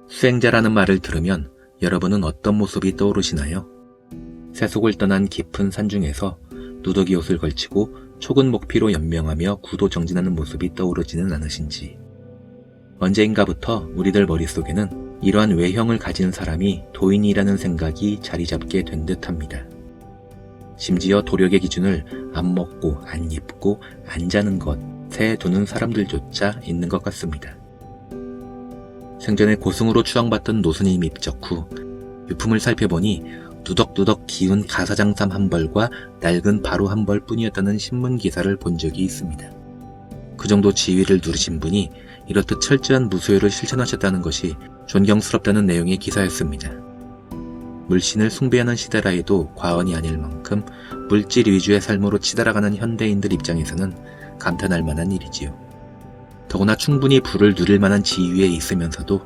수행자라는 말을 들으면 여러분은 어떤 모습이 떠오르시나요? 세속을 떠난 깊은 산중에서 누더기 옷을 걸치고 촉은 목피로 연명하며 구도정진하는 모습이 떠오르지는 않으신지. 언제인가부터 우리들 머릿속에는 이러한 외형을 가진 사람이 도인이라는 생각이 자리 잡게 된 듯합니다. 심지어 도력의 기준을 안 먹고 안 입고 안 자는 것에 두는 사람들조차 있는 것 같습니다. 생전에 고승으로 추앙받던 노스님 입적 후 유품을 살펴보니 누덕누덕 기운 가사장삼 한 벌과 낡은 바로 한 벌 뿐이었다는 신문 기사를 본 적이 있습니다. 그 정도 지위를 누리신 분이 이렇듯 철저한 무소유를 실천하셨다는 것이 존경스럽다는 내용의 기사였습니다. 물신을 숭배하는 시대라 해도 과언이 아닐 만큼 물질 위주의 삶으로 치달아가는 현대인들 입장에서는 감탄할 만한 일이지요. 더구나 충분히 부를 누릴 만한 지위에 있으면서도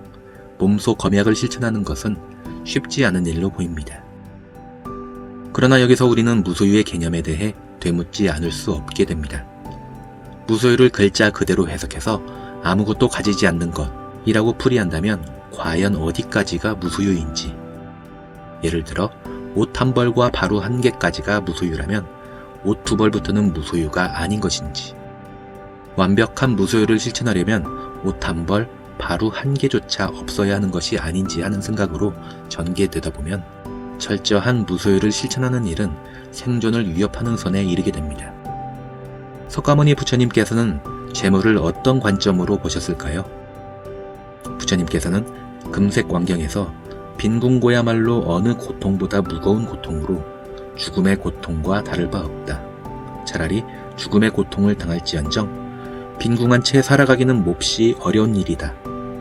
몸소 검약을 실천하는 것은 쉽지 않은 일로 보입니다. 그러나 여기서 우리는 무소유의 개념에 대해 되묻지 않을 수 없게 됩니다. 무소유를 글자 그대로 해석해서 아무것도 가지지 않는 것이라고 풀이한다면 과연 어디까지가 무소유인지. 예를 들어 옷 한 벌과 바로 한 개까지가 무소유라면 옷 두 벌부터는 무소유가 아닌 것인지. 완벽한 무소유를 실천하려면 옷 한 벌, 바로 한 개조차 없어야 하는 것이 아닌지 하는 생각으로 전개되다 보면 철저한 무소유를 실천하는 일은 생존을 위협하는 선에 이르게 됩니다. 석가모니 부처님께서는 재물을 어떤 관점으로 보셨을까요? 부처님께서는 금색 왕경에서 빈궁고야말로 어느 고통보다 무거운 고통으로 죽음의 고통과 다를 바 없다. 차라리 죽음의 고통을 당할지언정 빈궁한 채 살아가기는 몹시 어려운 일이다.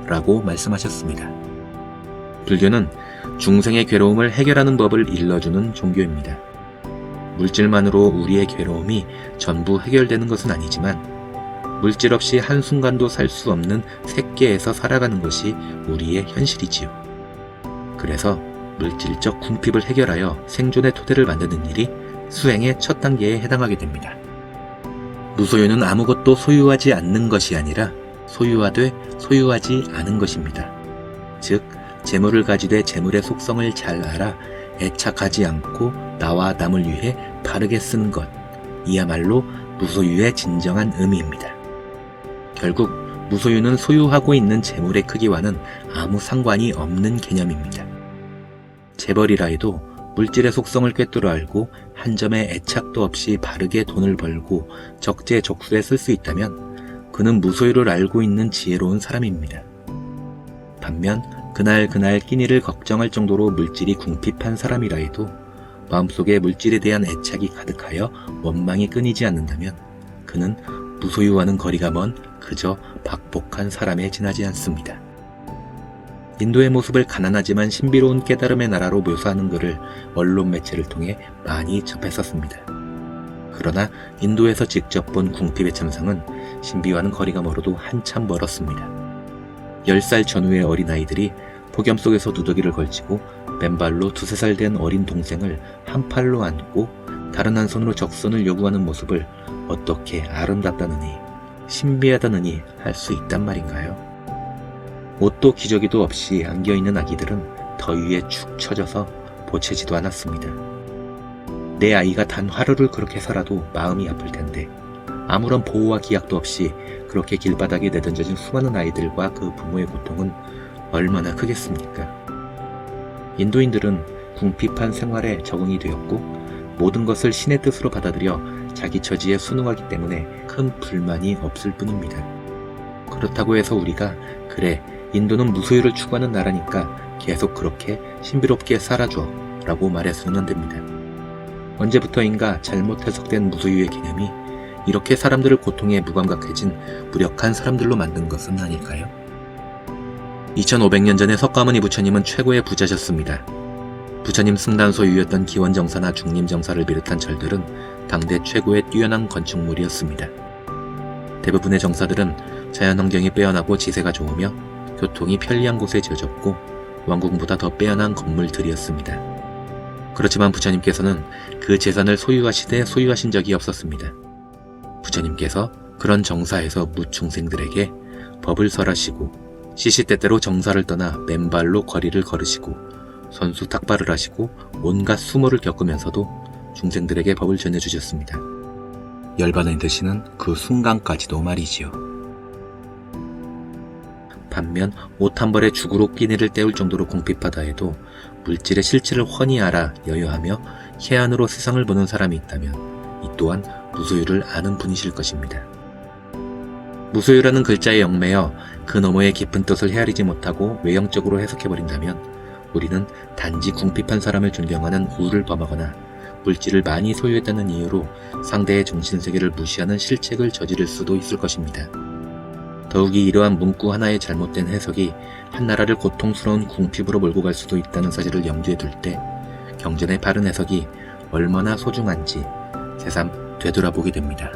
라고 말씀하셨습니다. 불교는 중생의 괴로움을 해결하는 법을 일러주는 종교입니다. 물질만으로 우리의 괴로움이 전부 해결되는 것은 아니지만 물질 없이 한순간도 살 수 없는 색계에서 살아가는 것이 우리의 현실이지요. 그래서 물질적 궁핍을 해결하여 생존의 토대를 만드는 일이 수행의 첫 단계에 해당하게 됩니다. 무소유는 아무것도 소유하지 않는 것이 아니라 소유하되 소유하지 않은 것입니다. 즉 재물을 가지되 재물의 속성을 잘 알아 애착하지 않고 나와 남을 위해 바르게 쓰는 것, 이야말로 무소유의 진정한 의미입니다. 결국 무소유는 소유하고 있는 재물의 크기와는 아무 상관이 없는 개념입니다. 재벌이라 해도 물질의 속성을 꿰뚫어 알고 한 점의 애착도 없이 바르게 돈을 벌고 적재적소에 쓸 수 있다면 그는 무소유를 알고 있는 지혜로운 사람입니다. 반면 그날 끼니를 걱정할 정도로 물질이 궁핍한 사람이라 해도 마음속에 물질에 대한 애착이 가득하여 원망이 끊이지 않는다면 그는 무소유와는 거리가 먼 그저 박복한 사람에 지나지 않습니다. 인도의 모습을 가난하지만 신비로운 깨달음의 나라로 묘사하는 글을 언론 매체를 통해 많이 접했었습니다. 그러나 인도에서 직접 본 궁핍의 참상은 신비와는 거리가 멀어도 한참 멀었습니다. 10살 전후의 어린아이들이 폭염 속에서 누더기를 걸치고 맨발로 2~3살 된 어린 동생을 한 팔로 안고 다른 한 손으로 적선을 요구하는 모습을 어떻게 아름답다느니 신비하다느니 할 수 있단 말인가요? 옷도 기저귀도 없이 안겨있는 아기들은 더위에 축 처져서 보채지도 않았습니다. 내 아이가 단 하루를 그렇게 살아도 마음이 아플 텐데 아무런 보호와 기약도 없이 그렇게 길바닥에 내던져진 수많은 아이들과 그 부모의 고통은 얼마나 크겠습니까? 인도인들은 궁핍한 생활에 적응이 되었고 모든 것을 신의 뜻으로 받아들여 자기 처지에 순응하기 때문에 큰 불만이 없을 뿐입니다. 그렇다고 해서 우리가 그래 인도는 무소유를 추구하는 나라니까 계속 그렇게 신비롭게 살아줘 라고 말해서는 안 됩니다. 언제부터인가 잘못 해석된 무소유의 개념이 이렇게 사람들을 고통에 무감각해진 무력한 사람들로 만든 것은 아닐까요? 2500년 전에 석가모니 부처님은 최고의 부자셨습니다. 부처님 승단 소유였던 기원정사나 중림정사를 비롯한 절들은 당대 최고의 뛰어난 건축물이었습니다. 대부분의 정사들은 자연환경이 빼어나고 지세가 좋으며 교통이 편리한 곳에 지어졌고 왕궁보다 더 빼어난 건물들이었습니다. 그렇지만 부처님께서는 그 재산을 소유하시되 소유하신 적이 없었습니다. 부처님께서 그런 정사에서 무중생들에게 법을 설하시고 시시때때로 정사를 떠나 맨발로 거리를 걸으시고 선수 탁발을 하시고 온갖 수모를 겪으면서도 중생들에게 법을 전해주셨습니다. 열반을 드시는 그 순간까지도 말이지요. 반면 옷 한 벌에 죽으로 끼니를 때울 정도로 궁핍하다 해도 물질의 실체를 훤히 알아 여여하며 해안으로 세상을 보는 사람이 있다면 이 또한 무소유를 아는 분이실 것입니다. 무소유라는 글자에 얽매여 그 너머의 깊은 뜻을 헤아리지 못하고 외형적으로 해석해버린다면 우리는 단지 궁핍한 사람을 존경하는 우를 범하거나 물질을 많이 소유했다는 이유로 상대의 정신세계를 무시하는 실책을 저지를 수도 있을 것입니다. 더욱이 이러한 문구 하나의 잘못된 해석이 한 나라를 고통스러운 궁핍으로 몰고 갈 수도 있다는 사실을 염두에 둘 때 경전의 바른 해석이 얼마나 소중한지 새삼 되돌아보게 됩니다.